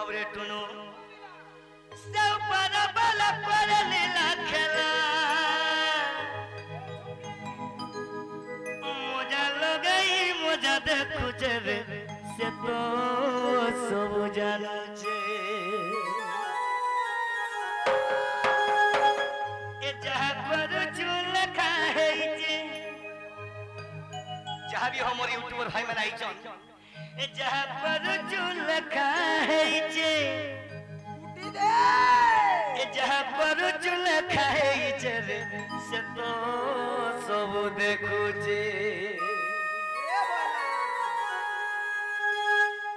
बाबरे टुनु सब पर बल पर लीला खेला मजा लगई मजा देखु रे से तो सब जानो छे ए जहां पर चुल खाए जे जहां भी हमर यूट्यूबर भाई मन आई छन ए जहां पर चुल खाए जे उठी दे ए जहां पर चुल खाए जे रे से तो सब देखु जे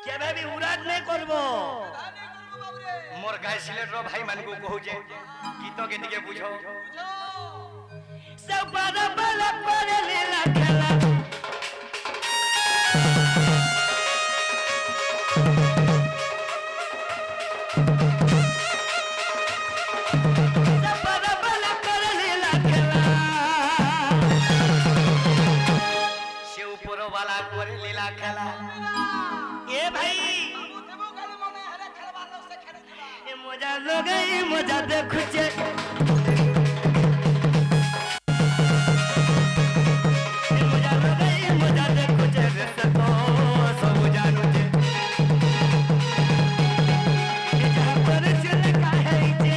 केबे भी उराद नहीं करबो मोर गाय सिलेट रो भाई मन को कहू जे गीत के दिके बुझो सब बड़ा बड़ा पर लीला खेला सब बड़ा बड़ा पर लीला खेला से ऊपर वाला पर लीला खेला ए भाई ए मजा लगई मजा देखु छे ए मजा लगई मजा देखु छे रे से तो सब जानु छे ए जहां पर चल काहे छे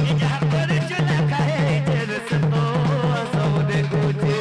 ए जहां पर चल काहे छे रे से तो सब देखु छे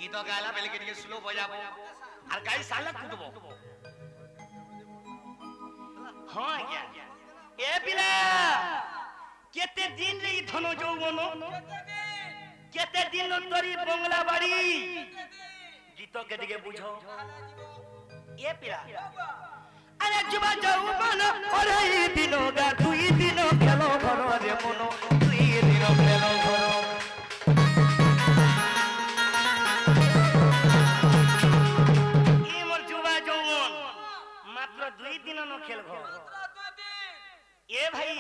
गीत गाला बेले के स्लो बजाबो और गाई साला कूदबो हां क्या ए पिला केते दिन रे धनो जौवनो केते दिन तोरी बंगला बाड़ी गीत के दिके बुझो ए पिला अरे जुबा जौवनो अरे ई दिनो गा दुई दिनो खेलो घरो रे मनो दुई दिनो खेलो घरो दुई दिन न खेल घो ए भाई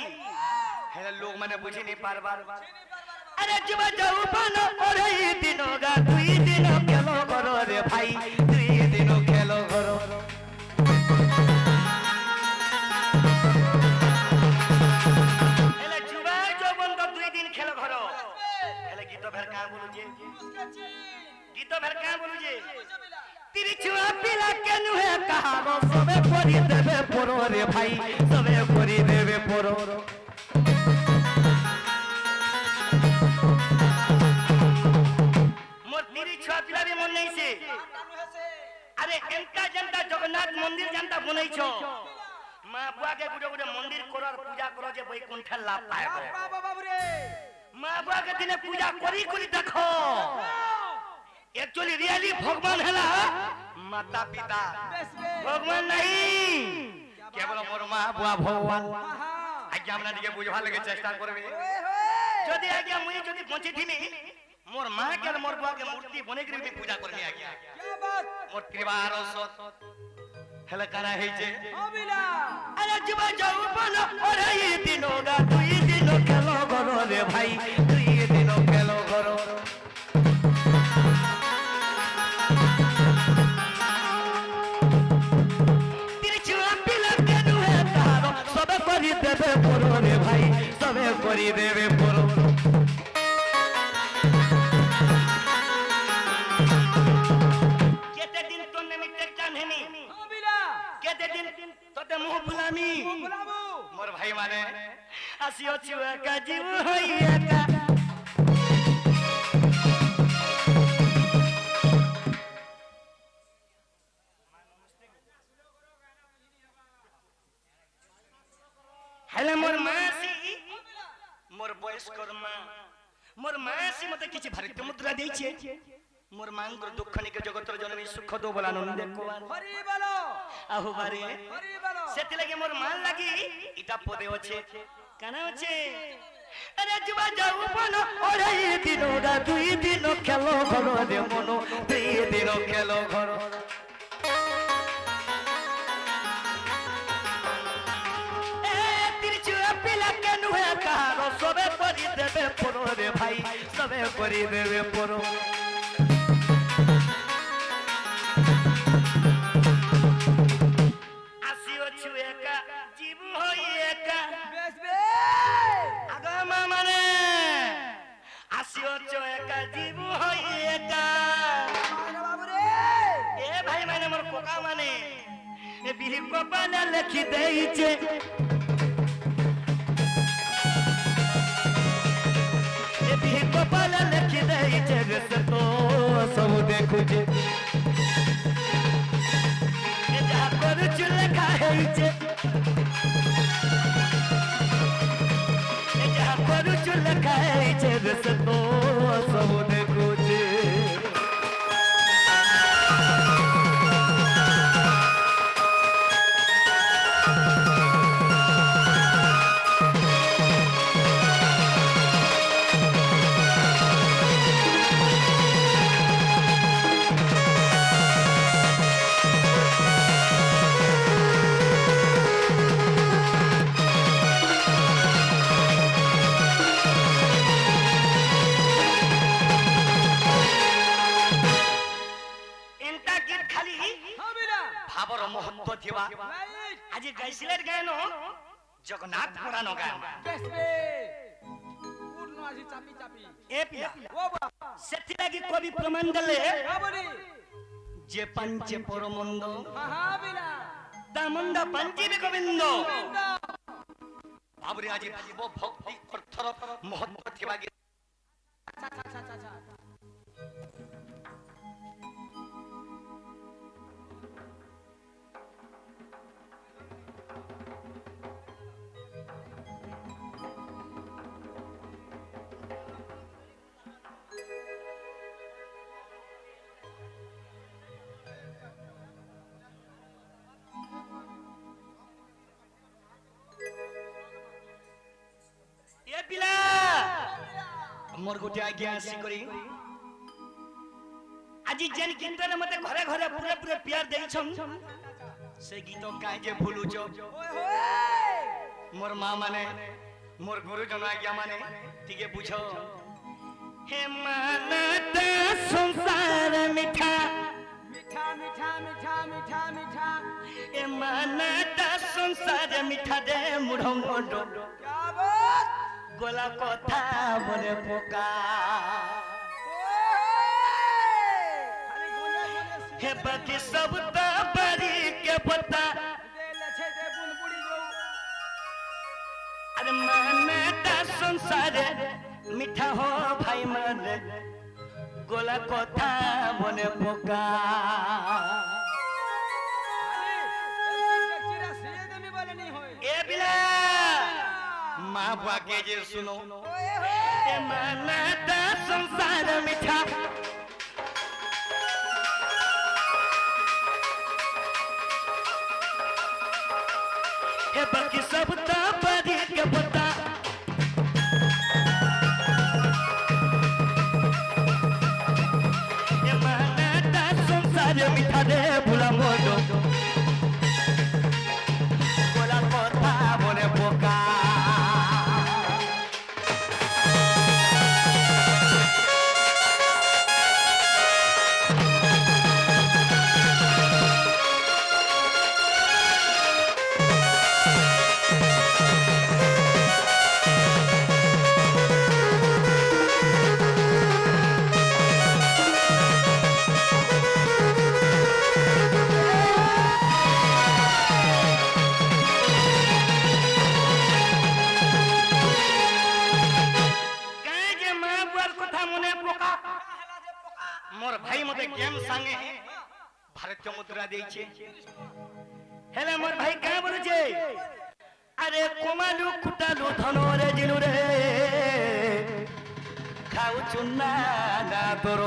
हेला लोग माने बुझी नहीं पार बार अरे जुबा जाऊ बनो अरे ई दिनो गा दुई दिन खेलो करो रे भाई दुई दिन खेलो करो हेला जुबा जो बंद दुई दिन खेलो करो हेला गीत भर का बोलू जे गीत भर का बोलू जे तिरी छुआ पिला के नुहे कहावो सबे करी देबे परो रे भाई सबे करी देबे परो मोर तिरी छुआ पिला भी मन नहीं से अरे एनका जनता जगन्नाथ मंदिर जनता बनै छो मां बुआ के गुडे गुडे मंदिर करर पूजा करो जे बैकुंठ लाभ पाएबो बाबू रे मां बुआ के दिने पूजा करी करी देखो एक्चुअली रियली भगवान है ना माता पिता भगवान नहीं केवल मोर मां बुआ भगवान आज्ञा हमरा दिके बुझवा लगे चेष्टा करबे जदी आज्ञा मुई जदी पहुंची थिनी मोर मां के मोर बुआ के मूर्ति बने के भी पूजा करनी आज्ञा क्या बात मोर त्रिवार सत हेला करा है जे अबिला अरे जुबा जाऊ बनो अरे ई दिनो गा दुई दिनो खेलो करो रे भाई दुई दिनो खेलो करो देवे परो रे भाई सबे करी देवे परो केते दिन तो ने मिटे जान हेनी हां बिला केते दिन तोते मुंह फुलामी मोर भाई माने आसियो छुआ का जीव होइया का हेले मोर मासी मोर बयस्कर मां मोर मासी मते किछि भारतीय मुद्रा देइछे मोर मांगर दुख निके जगतर जननी सुख दो बोला नंदे को हरि बोलो आहु बारे हरि बोलो सेति लगे मोर मान लागी इटा पदे होछे काना होछे अरे जुबा जाऊ बनो ओरे दिनो रा दुई दिनो खेलो घरो रे मनो दुई दिनो खेलो घरो ए तिरछु पिला केनु है कहारो सबे करी देबे परो रे भाई सबे करी देबे परो आसियो छु एका जीव होई एका बेस बे आगमा माने आसियो छु एका जीव होई एका माने बाबू रे ए भाई माने मोर कोका माने ए बिहि कपाले लिखि देइछे ए बिहि कपाले लिखि देइछे रे से तो सब देखुछे ए जा करू छु लेखा हेइछे ए जा करू छु लेखा हेइछे रे से तो सब देखुछे इंटा गीत खाली हां बिना भावर महत्व थिबा राइट आज गाइसिलेर गायनो जगन्नाथ पुराण गायन बेस बे उठ नो आसी चापी चापी ए पिला ओ बाबा सेति लागि कवि प्रमाण देले बाबूरी जे पंचे परमंद हां बिना दामंद पंचीबे गोविंद बिंदा बाबुरे आज जीव भक्ति अर्थर महत्व थिबा गीत अच्छा अच्छा अच्छा अच्छा ए पिला मोर गोटे आज्ञा आसी करी आज जेन कीर्तन मते घरे घरे पूरे पूरे प्यार देइछन से गीत काहे जे भूलुछ ओए होए मोर मां माने मोर गुरुजन आज्ञा माने तिके बुझो हे मानत संसार मिठा मीठा मीठा मीठा मीठा मीठा ए मानत संसार मिठा दे मुढंग क्या बात गोला कथा बने पोका खाली गोनिया गोनिया हे बाकी सब तो बड़ी के पता दे लछे दे बुनबुड़ी जो अरे मानता संसार मिठा हो भाई मन गोला कथा बने पोका खाली एकदम बच्चीरा सिए देमी बोले नहीं होए ए बिला माँ बुआ के जे सुनो ओए होए ए मानता संसार मिठा हे बाकी सब तो बड़ी के पता ए मानता संसार मिठा दे भुला मोडो गोला कथा बने पोका मोर भाई मते गेम संगे भारतीय मुद्रा देइछे हेले मोर भाई का बोलछे अरे कोमालु कुटालु धनो रे जिनु रे ଖାଉଛୁ ନା ନା ତୋର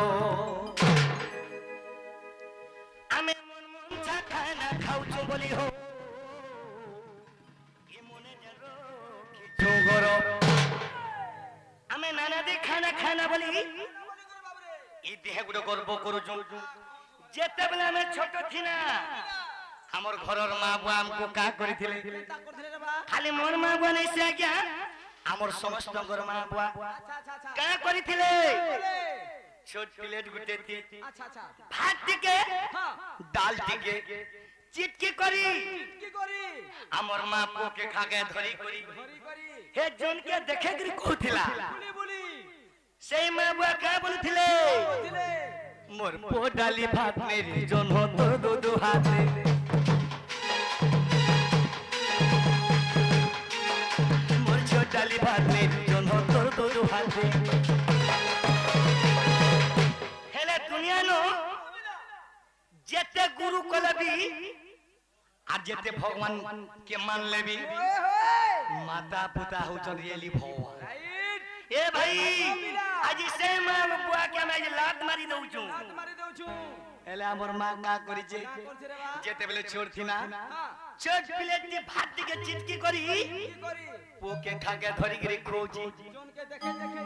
ଆମେ ମନ ମଞ୍ଚା ଖାନା ଖାଉଛୁ ବୋଲି ହୋ ଏ ମନେ ରଖିଛୁ ଘର ଆମେ ନାନା ଦେ ଖାନା ଖାନା ବୋଲି এই দেহে গুলো গর্ব করুছু যেতেবেলে আমি ছোট থিনা আমার ঘরর মা বুয়া আমকো কা করিছিলে খালি মোর মা বুয়া নাই সে আজ্ঞা আমার সমস্ত ঘর মা বুয়া কা করিছিলে ছোট প্লেট গুটে তি ভাত টিকে ডাল টিকে চিটকি করি আমার মা পোকে খাগে ধরি করি হে জনকে দেখে গরি কহুতিলা সেই মা বুয়া কা বলছিলে মোর পো ডালি ভাত মেরি জন্য তো দুদু হাতে মোর ছোট ডালি ভাত মেরি জন্য তো দুদু হাতে হেলে দুনিয়া নো যেতে গুরু কলবি আর যেতে ভগবান কে মান লেবি মাতা পিতা হউছন রিয়েলি ভগবান ए भाई आज से मां बुआ के मैं लात मारी दउछु एले हमर मां का करी जे जेते बेले छोड़थि ना छोट प्लेट दे भात के चिटकी करी पोके खाके धरी गिरी खोजी जोन के देखे देखे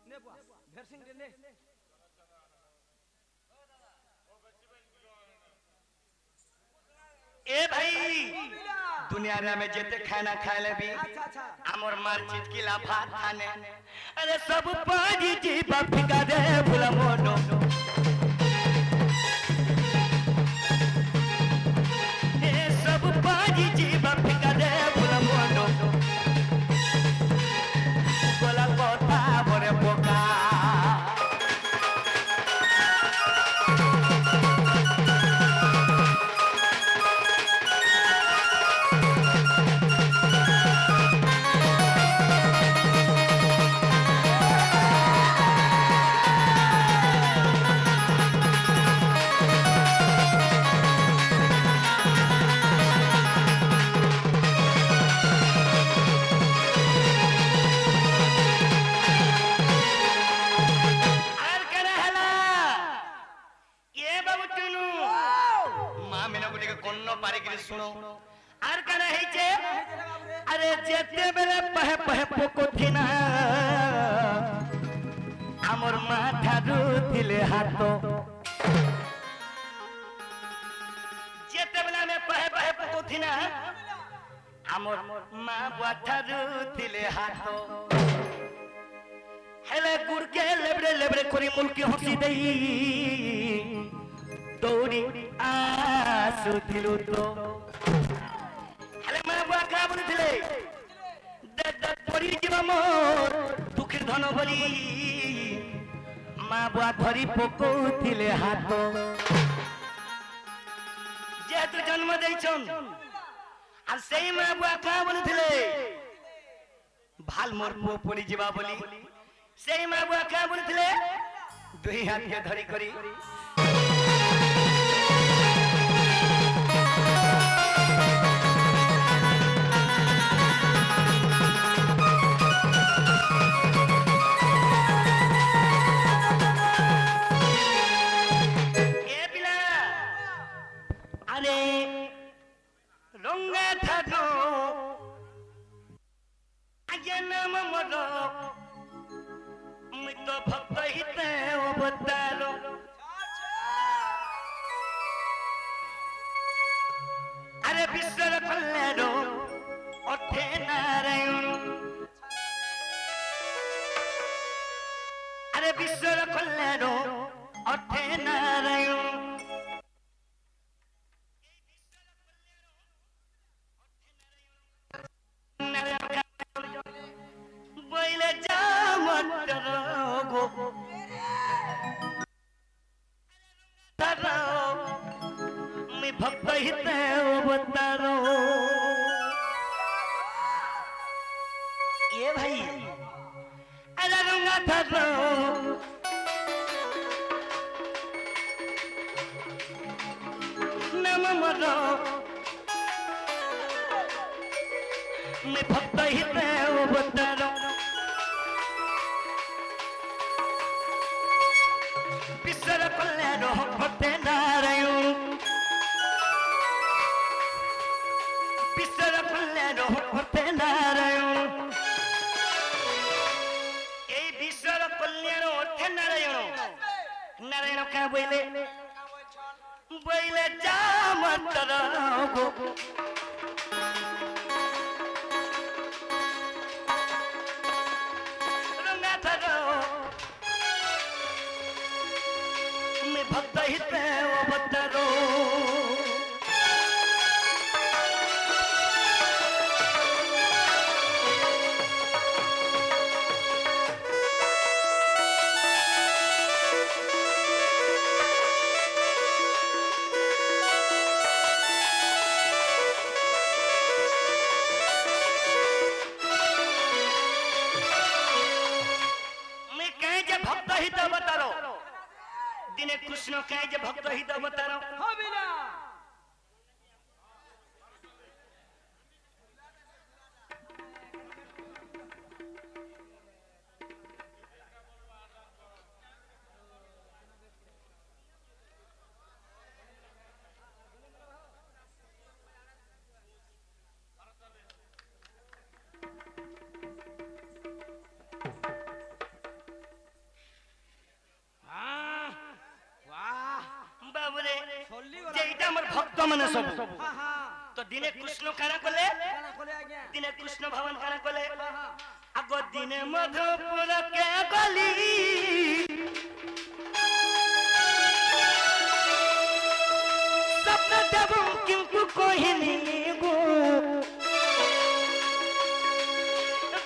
ने बुआ भेरसिंग दे ने ए भाई दुनिया में जेते खाना खाए ले भी हमर मार चिटकीला भात खाने अरे सब पाजी जी बापिका दे भुला मोनो ए सब पाजी जी बापिका दे भुला मोनो बोला कोता बरे पोका सुनो आर कना है जे अरे जेते बेले पहे पहे पोको थिना हमर माथा रुथिले हातो जेते बेले में पहे पहे पोको थिना हमर मा माथा रुथिले हातो हेले गुड़ के लेबरे लेबरे करी मुल्की हंसी देई दौड़ी आसुथिलु तो हेले मा बुआ का बोलथिले दद पड़ी जीवा मोर दुखिर धन बोली मा बुआ धरी पकोथिले हाथ जेतु जन्म देइछन आ सेई मा बुआ का बोलथिले भाल मोर पो पड़ी जीवा बोली सेई मा बुआ का बोलथिले दुई हाथ के धरी करी रंगा थाडो आगे नाम मरो मैं तो भक्त हिते अवतारो अरे विश्वर कल्याणो अठे नारायण अरे विश्वर कल्याणो अठे नारायण बोले जा मत रोगो तारो मैं भक्त हिते अवतारो ये भाई अरे रंगा थारो नम मरो मैं भक्त हिते अवतारो বিশ্বর কল্যাণ ভক্তে নারায়ণ বিশ্বর কল্যাণ ভক্তে নারায়ণ এই বিশ্বর কল্যাণ অর্থে নারায়ণ নারায়ণ কে বইলে বইলে যা মন্তর গো भक्त हित अवतरो मैं कहे जे भक्त हित अवतरो दिने कृष्ण कहे जे भक्त हित अवतारो হবে না बाबूरे চল্লি গলা जेटा हमर भक्त माने सब হ্যাঁ হ্যাঁ तो दिने कृष्ण काना कोले কানা কোলে আজ্ঞা दिने कृष्ण भवन काना कोले হ্যাঁ হ্যাঁ आगो दिने मधुपुर के गली सपना देबो किंतु कोहिनी गो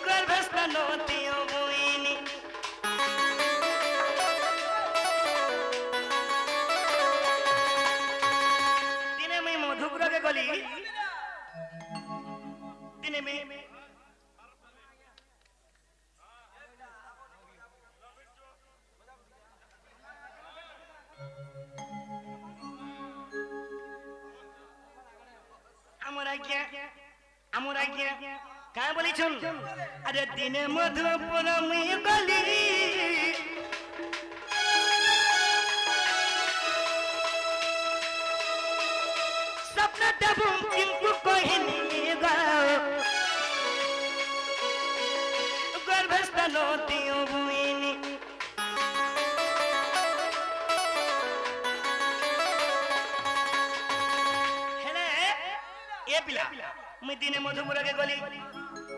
गर्भस्थ नोतियो बुइनी दिने में मधुपुर के गली दिने में আমার আজ্ঞা কাঁ বলিছন আরে দিনে মধুপুর মুই গলি স্বপ্ন দেব কিন্তু কহিনি গর্ভস্থ নদিও বুইনি হেলে এ পিলা मुई दिने मधुपुर के गली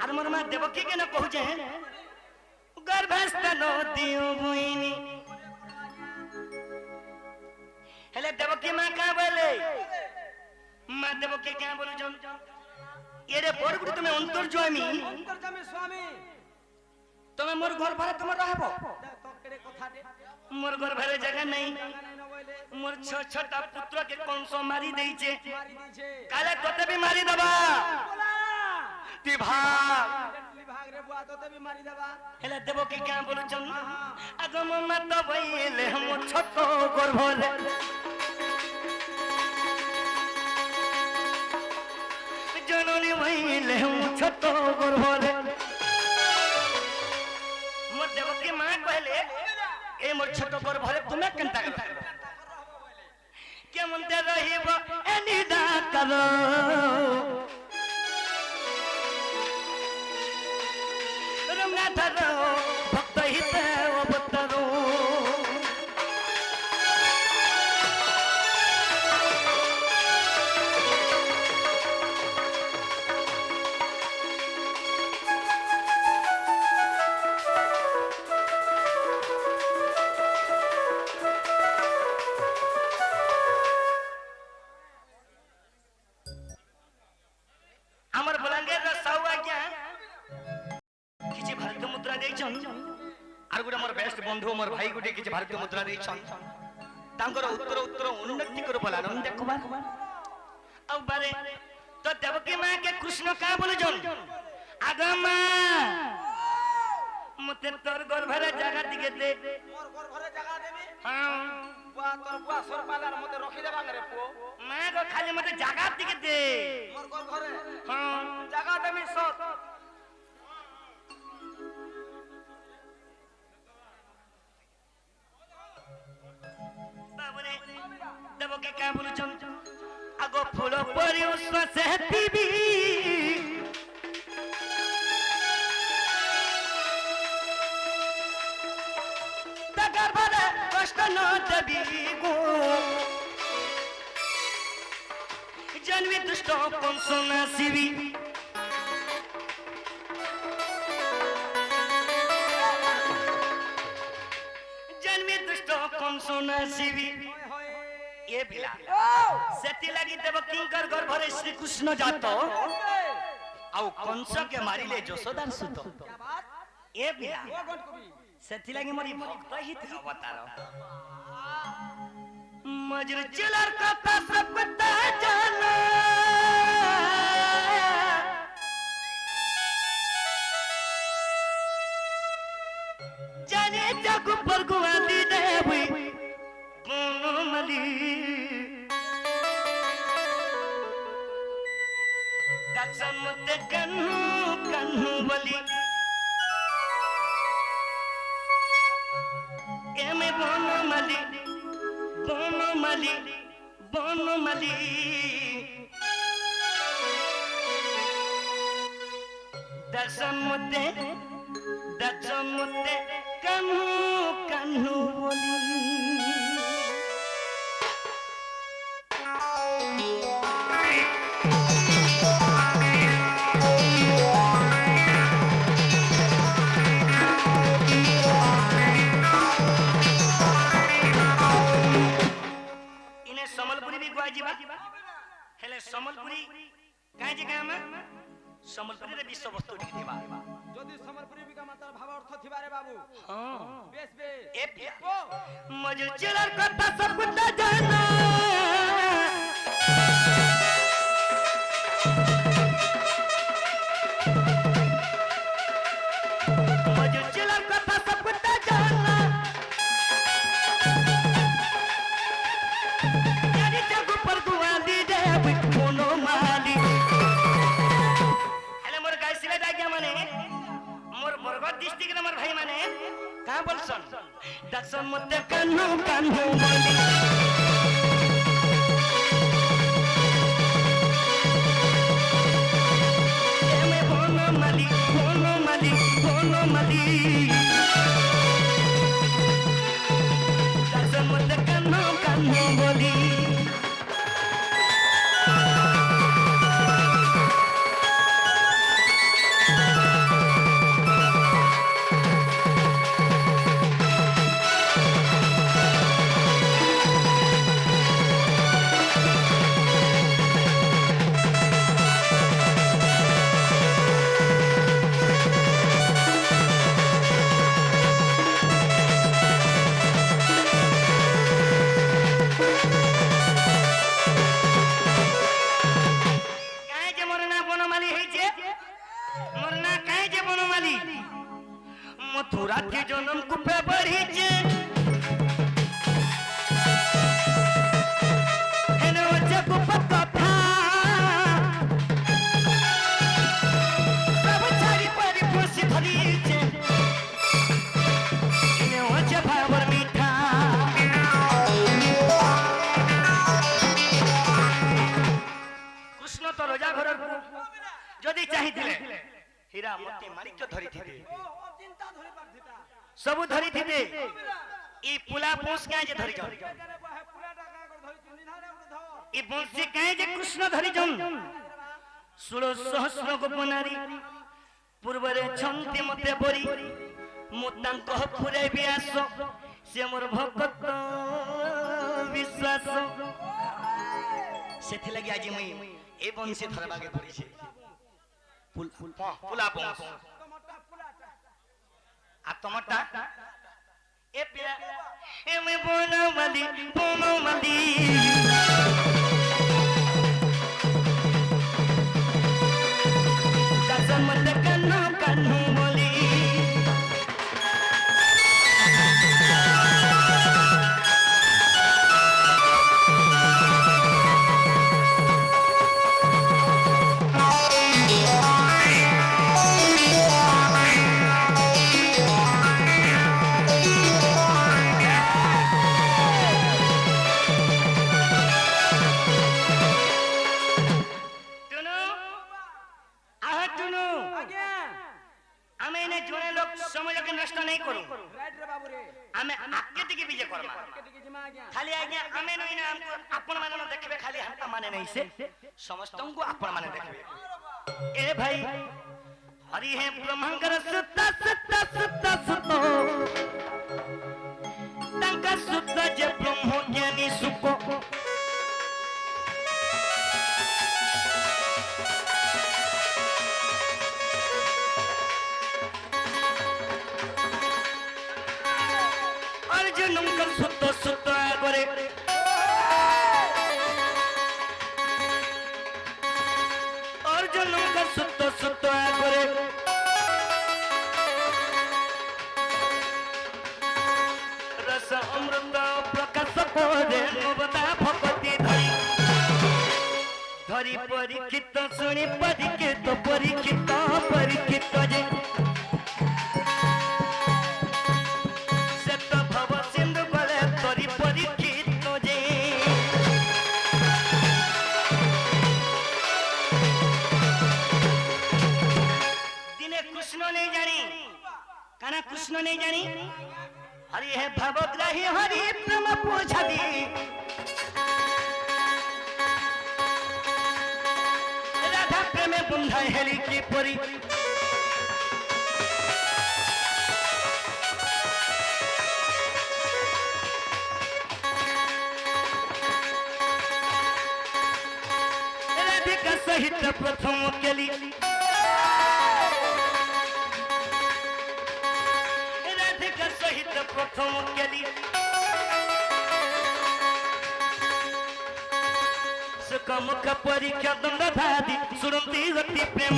आर मोर मां देवकी के न कहूजे गर्भस्थ नदियो बुइनी हेले देवकी मां का बोले मां देवकी क्या बोलु जन ये रे बरगुडी तुमे अंतर्जमी অন্তর্যামী স্বামী तुमे मोर घर भरे तुम रहबो তকেরে কথা দে मोर घर भरे जगह नहीं জানাই না বইলে मोर छोटा पुत्र के कंस मारी देइछे মারি দিছে काले तोते भी मारी दबा বলা ती भाग ডেটলি ভাগ রে বুয়া তোতে বি মারি দেবা হেলে দেবকি क्या बोलु जन আগম মত বইলে हम ছোট গর্ভরে জননী বইলে हम ছোট গর্ভরে মোর দেবকি মা কইলে এই মোর ছোট গর্ভরে তুমি কেনতা কথা কেমন তে রহিব এনি ডাকর রঙ্গাধর ভক্ত হিত অবতরো আমার বলাঙ্গের সাউ আজ্ঞা কিছু ভারতীয় মুদ্রা দেইছন আর গোটা মোর বেস্ট বন্ধু মোর ভাই গোটে কিছু ভারতীয় মুদ্রা দেইছন তাঙ্কর উত্তর উত্তর উন্নতি করব আনন্দ দেখবা আউ বারে তো দেবকী মা কে কৃষ্ণ কা বলছন আগমা মতে তোর গর্ভরে জায়গা দিকে দে মোর ঘর ঘরে জায়গা দেবি হ্যাঁ বুয়া তোর বুয়া সরপালার মতে রখি দেবা রে পো মা গো খালি মতে জায়গা দিকে দে মোর ঘর ঘরে হ্যাঁ জায়গা দেবি সত କି କାଁ ବୁଲୁଛନ୍ ଆଗ ଫୁଲ ପରି ଉଶ୍ୱାସ ହେତିବି ତାକର ବାଲେ କଷ୍ଟ ନ ଦେବି ଗো ଜନ୍ମି ଦୁଷ୍ଟ କଂସ ନାସିବି जन्मी दुष्ट कंस नासिबी ये पिला सेति लागि देव किंकर गर्भरे श्री कृष्ण जात आउ कंस के मारिले यशोदान सुत क्या बात ये पिला ओ गंट कवि सेति लागि मोरी भक्त हित अवतार मजर चिलर कथा सब कथा जाना जाने जगु पर गुआली देवी कोमली दक्षमते कन्नु कन्नु बली एमे बनमली बनमली बनमली दक्षमते दक्षमते कन्नु कन्नु बोली इने समलपुरी भी गुआ जीवा हेले समलपुरी काहे जे गामा समलपुरी रे विश्व वस्तु टिक देबा যদি সম্বলপুরি বিকা মাতার ভাব অর্থ থিবারে বাবু हां বেশ বেশ ए पिया ও मुझे चिलर कथा सब कुछ जाना मुझे चिलर कथा सब कुछ जाना यानी जगु पर गुआ दी दे कोनो माली हेले मोर गाय सिले दागिया माने मोर बरगद डिस्ट्रिक्ट रे मोर भाई माने का बोलसन दक्षम मते कन्नु कन्नु बोली एमे बनमली बनमली बनमली दक्षम मते कन्नु कन्नु बोली मथुरा के जन्म कुपे बढ़ी जे हेने वचे कुपत कथा सब छाड़ी परी खुशी धरी जे इने वचे भावर मीठा कृष्ण तो रोजा घर जदी चाहिथिले हीरा मोती माणिक्य धरी थिते ও চিন্তা ধরে পাক দিতা सब धरी थिते ई पुला पोस के जे धरी जाऊ এখানে বহে পুরা টাকা করে ধরি চিনি ধারে আমরা ধর ई बंसी काहे जे कृष्ण धरी जाऊ 16 सहस्र गोपनारी पूर्वरे छंती मते बरी मुतांक पुरे व्यास से मोर भक्त विश्वास सेथि लगी आज मुई ए बंसी धरबागे पड़ी छे पुला पोस টমাটা পুরাটা आ टमाटा ए पिला ए मैं बनमली बनमली दक्षम मते कन्नु कन्नु बोली ଆମେ ଆକେ ଟିକେ ବିଜେ କରମା ଟିକେ ଜିମା ଆଜ୍ଞା ଖାଲି ଆଜ୍ଞା ଆମେ ନଇ ନା ଆମକୁ ଆପଣ ମାନେ ନ ଦେଖିବେ ଖାଲି ହାତ ମାନେ ନାହିଁ ସେ ସମସ୍ତଙ୍କୁ ଆପଣ ମାନେ ଦେଖିବେ ଏ ଭାଇ हरि है ब्रह्मंकर सुत सुत सुत सुत तंका सुत जे ब्रह्म ज्ञानी सुख अर्जुन का सुत सुत करे अर्जुन का सुत सुत करे रस अमृत प्रकाश करे नवदा भगवती धरी धरी परीक्षित सुनी परीक्षित परीक्षित परीक्षित जे सत भव सिंधु बले धरी परीक्षित जे दिने कृष्ण नहीं जानी काना कृष्ण नहीं जानी हरि है भवग्राही हरि प्रेम पूछदी राधा प्रेम बंधा हेली की परी राधिका सहित प्रथम केली सहित प्रथम केली सुखमुख परीक्षा दंड धादी सुरंती गति प्रेम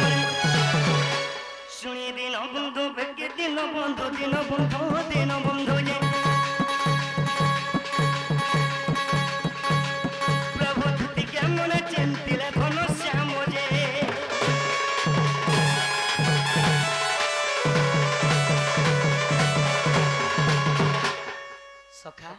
सुनी दिन बंधु बेके दिन बंधु दिन बंधु दिन बंधु जे प्रभु धुति के मन चिंतिले घन श्याम जे सखा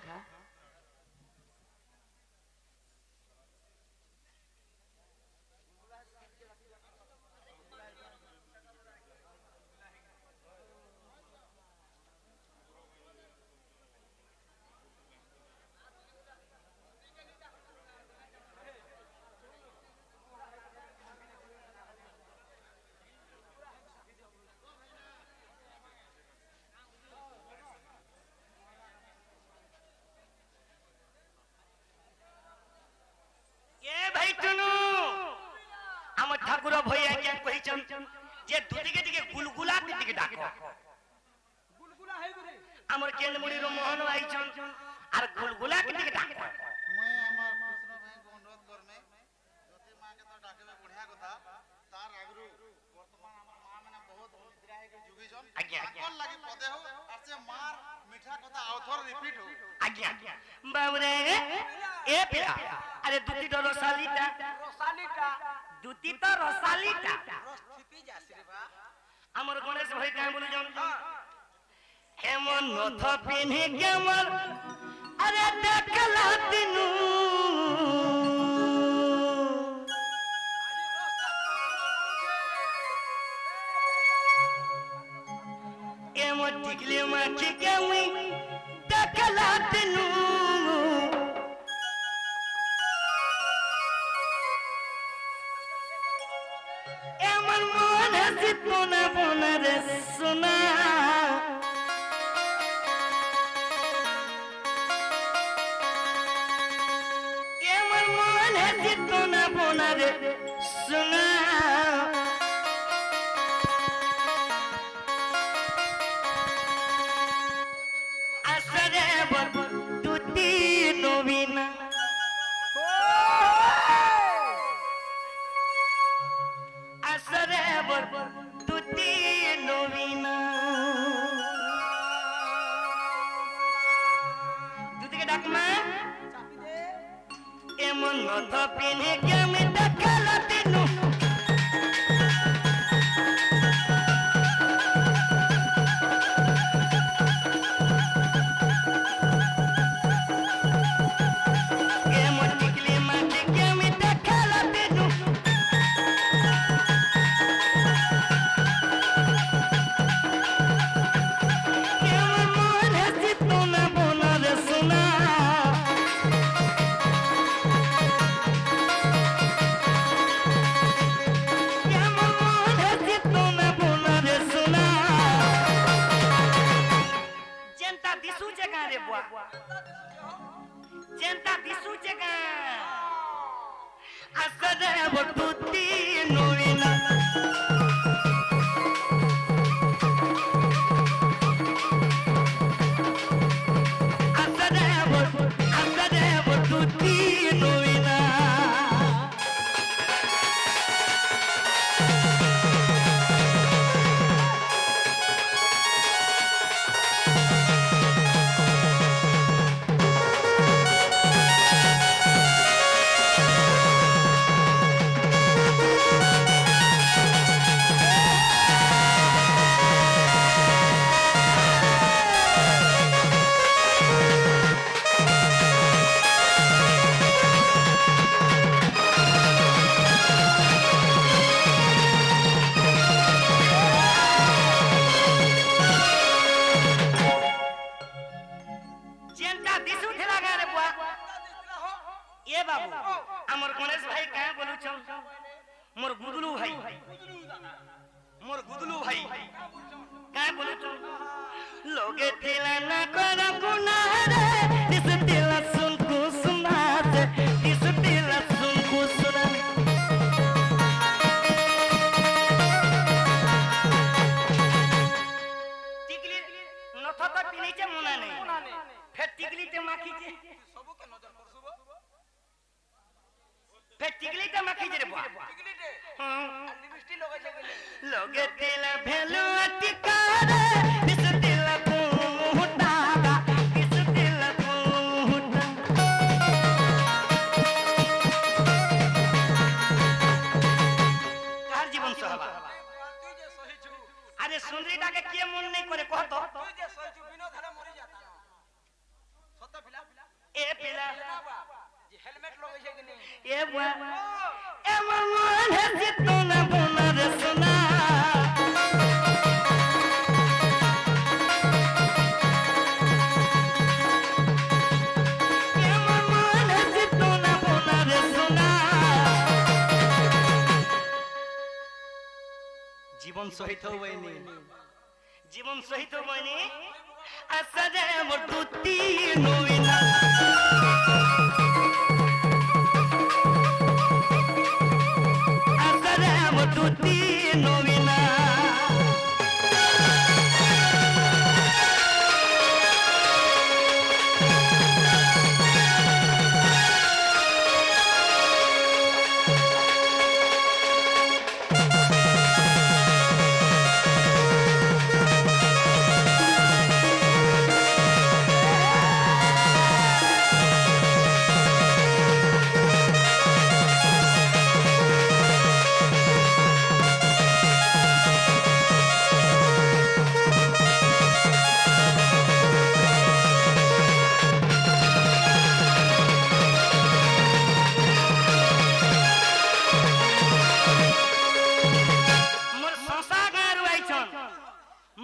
ठाकुर भैया क्या कही जे दुटिके टिके गुलगुला के टिके डाको गुलगुला है गुरे हमर केंदमुड़ी रो मोहन आई छन आर गुलगुला के टिके डाको मैं हमर कृष्ण भाई को अनुरोध करमे ज्योति मां के तो डाकेबे बुढ़िया कथा तार आगरु वर्तमान हमर मां माने बहुत निद्रा है के जुगी जन आज्ञा कोन लागी पदे हो और से मार मीठा कथा आउथर रिपीट हो आज्ञा बाबरे ए पिया अरे दुती तो रसालीटा दुती तो रसालीटा स्थिति जासी रे बा हमर गणेश भाई का बोल जन हेमन नथ पिन्ही के मर अरे देखला दिनु एमो टिकले माखी के मुई देखला दिनु एमन मन सितोना बोनर सुना एमन मन सितोना बोनर सुना आसरे दुती नवीना आसरे दुती नवीना दुती के डाकमा चापी दे एमन नथ पिन्हे के मैं देखला दिनु एमन टिकली माटी के मैं देखला दिनु एमन मन सितोना গাঁ রে বুয়া যেনতা দিশুছে গাঁ আসরে বটুতি নইনা আসরে বটুতি নইনা যেনতা দিশুথিলা গাঁ রে বুয়া এ বাবু আমার গণেশ ভাই কাঁ বলুছ মোর গুদলু ভাই কাঁ বলুছ লোগে থিলা না কর গুনারে দিশুথিলা সুন কুসুমাতে দিশুথিলা সুন কুসুনা টিকলি নথত পিনিছে মনা নেই ফের টিকলিতে মাখিছে ସବୁকে ନଜର କରୁସୁବ ফের টিকলিতে মাখিছে রে বুয়া ଟିକିଲିଟେ হুম লিপস্টিক লগাইছে গেলে লোগে তেলা ভেলু অটিকারে দিশুথিলা কুহুটাগা দিশুথিলা কুহুটা কার জীবন সহবা তুই যে সহিଛୁ আরে সুন্দরীটাকে কে মন নেই করে কহ তো তুই যে সহিଛୁ বিনো ধারে মরি যাতা সত্য পিলা এ পিলা না বা যে হেলমেট লগাইছে গেলে এ বুয়া এ মন হে জিতনা বোনা রে সোনা এ মন হে জিতনা বোনা রে সোনা জীবন সহিত হইনি জীবন সহিত হইনি আসরে বটুতি নইনা আসরে বটুতি নইনা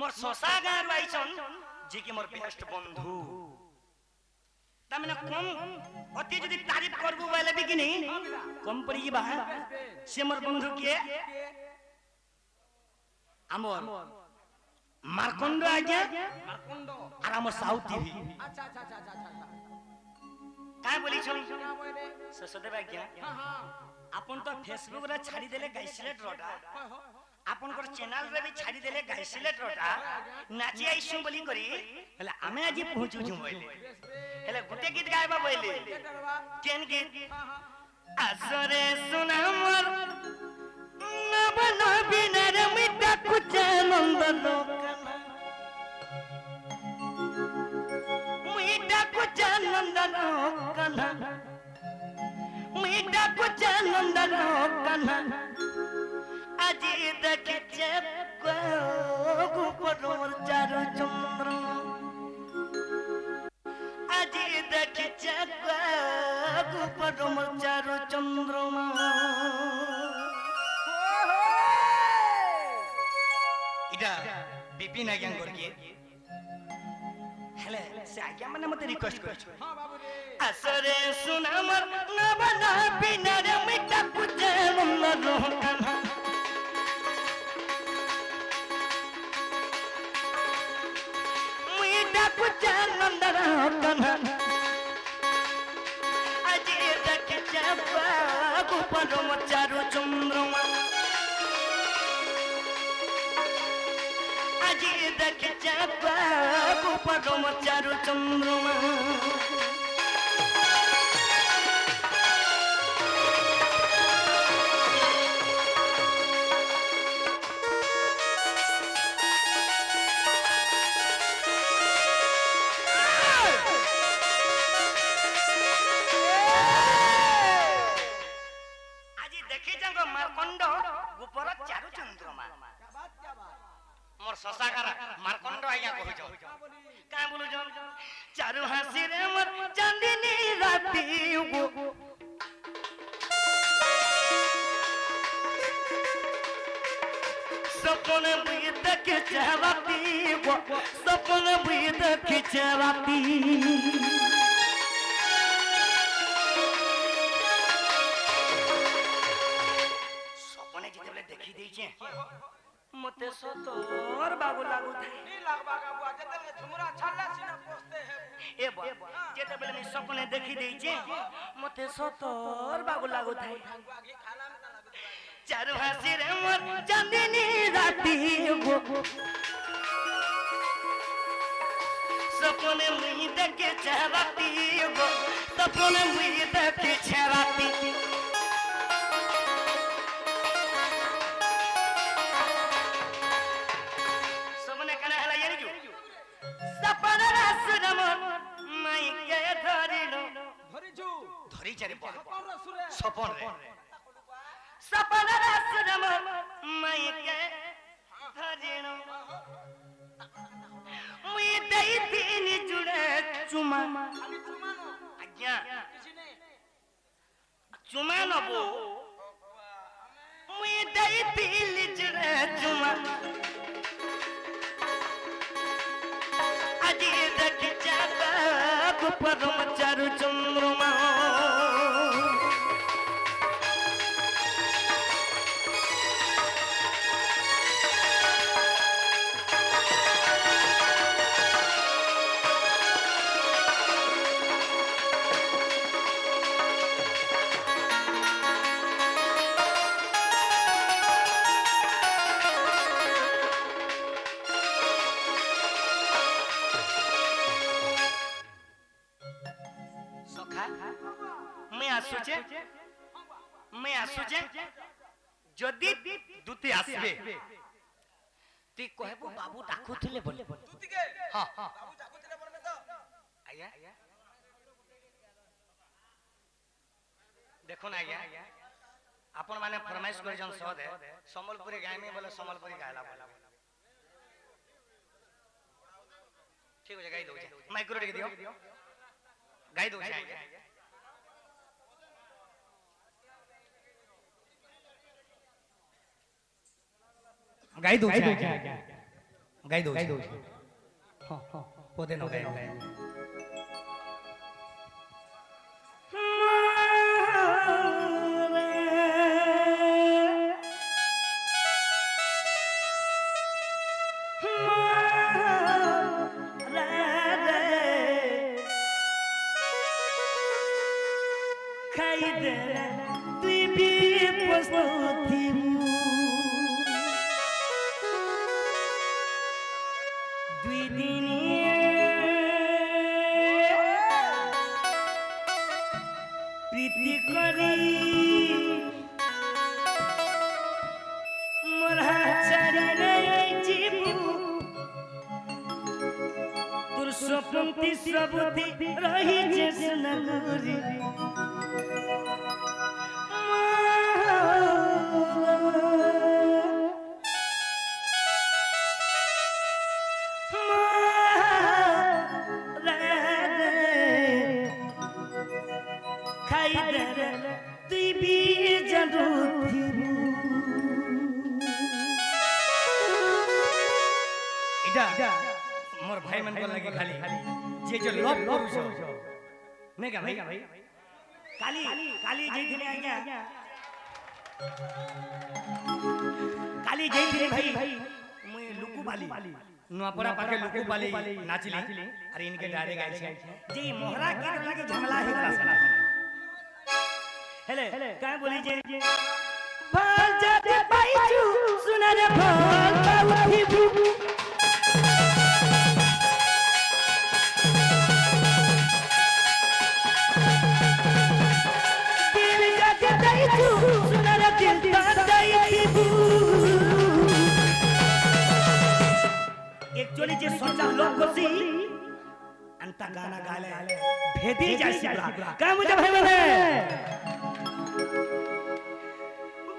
মোর শশা গাঁ আইছন যে কি মোর বেস্ট বন্ধু তা মানে কম অতি যদি তারিফ করবো বলে বিকিনি কম পড়ি বা সে মোর বন্ধু কে আমর মার্কন্ড আজ্ঞা মার্কন্ড আর আমার সাউথ টিভি আচ্ছা আচ্ছা আচ্ছা আচ্ছা আচ্ছা কাই বলিছন না বলে শশদেব আজ্ঞা হ্যাঁ হ্যাঁ আপন তো ফেসবুক রে ছাড়ি দেলে গাইছিলেট রটা হয় হয় आपनकर चैनल रे भी छाड़ी देले गाइसिलेट रोटा नाची आइसु बोली करी हले आमे आजी पहुंचू छु बोले हले गुटे गीत गायबा बोले केन गीत आसरे सुना मोर नबन बिनर मिटा कुछ नंद लोकन मिटा कुछ नंद लोकन मिटा कुछ नंद लोकन আজি দেখিছে গোপর চারু চন্দ্র আজি দেখিছে গোপর চারু চন্দ্রমা এটা বিপিন আজ্ঞাঙ্কর গীত হেলে সে আজ্ঞা মানে মতে রিকোয়েস্ট করছ হ্যাঁ বাবু রে আসরে সুনামর নবনা বিনারে মিটা কুজে মন রোকানা মিটা কুজে নন্দর পরম চারু চন্দ্রমা আজি দেখি যাঙ্গ মার্কণ্ড গোপর চারু চন্দ্রমা क्या बात मोर ससाकारा मार्कंड आया कहू का बोलू जन चारु हासी रे मोर चांदनी राती गो सपने बुई देखे चाहती गो सपने बुई देखे चाहती सपने जिते देखी देछे मते सतोर बाबू लागू थाए नी लागबा का बुआ जतल के झुमरा छल्ला सीना पोसते है ए बा जेते बेले मी सपने देखी देई छे मते सतोर बाबू लागू थाए बुआ के खाना में ना लागू चारु हासी रे मोर चांदनी राती गो सपने मुई देखे चाहती गो सपने मुई देखे चाहती सपने कना हला यानी जो सपने रास रम माई के धरिनो धरी जू धरी चारे बा सपन रसुरे सपन रे सपन रास रम माई के धरिनो मुई देई तीन जुड़े चुमा खाली चुमानो आज्ञा किसी ने चुमा नबो मुई देई तीन जुड़े चुमा আজি দেখি চাঁদা পরম চারু চন্দ্রমা मैं आसुचे जदि दूती आसबे ती कहबो बाबू डाकुथिले बोले दूती के हां हां बाबू जाको तेरे बोल में तो आया देखो ना आया अपन माने फरमाइश कर जन सद है संबलपुरी गाय में बोले संबलपुरी गायला बोला ठीक हो जाए गाई दो माइक्रो टिक दियो गाई दो गाई दो गाई दो हां हां पोदे नो गाई खाई दे तू भी पछती दुई दिन प्रीति करी मोरा चरणे जीवू तोर स्वप्नति सबुति रही जेस नगरी मोर भाई मन को लगे खाली जे जो लव करू छो नहीं का भाई काली काली जई थिले आज्ञा काली जई थिले भाई मुई लुकु बाली नुआपरा पाके लुकु बाली नाचली अरे इनके डारे गाय छे जे मोहरा के लगे झमला है साला हेले काय बोली जे भाल जाते पाइचू सुना रे भाल बाउठी अंता गाना गाले भेदी जाए सिबरा क्या मुझे भाई बने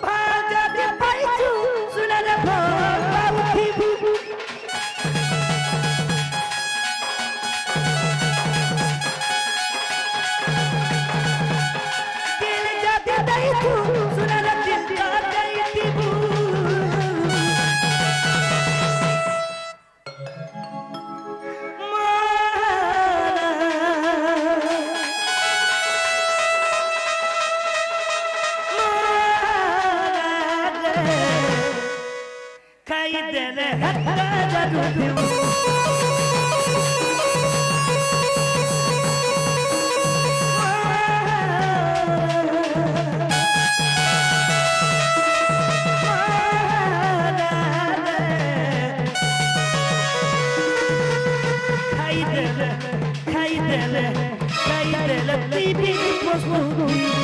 भाजा दे पाइचू सुना रे बाबू दिल जाते दाइचू सुना रे दिल जाते तिबू Kai dele, baby, was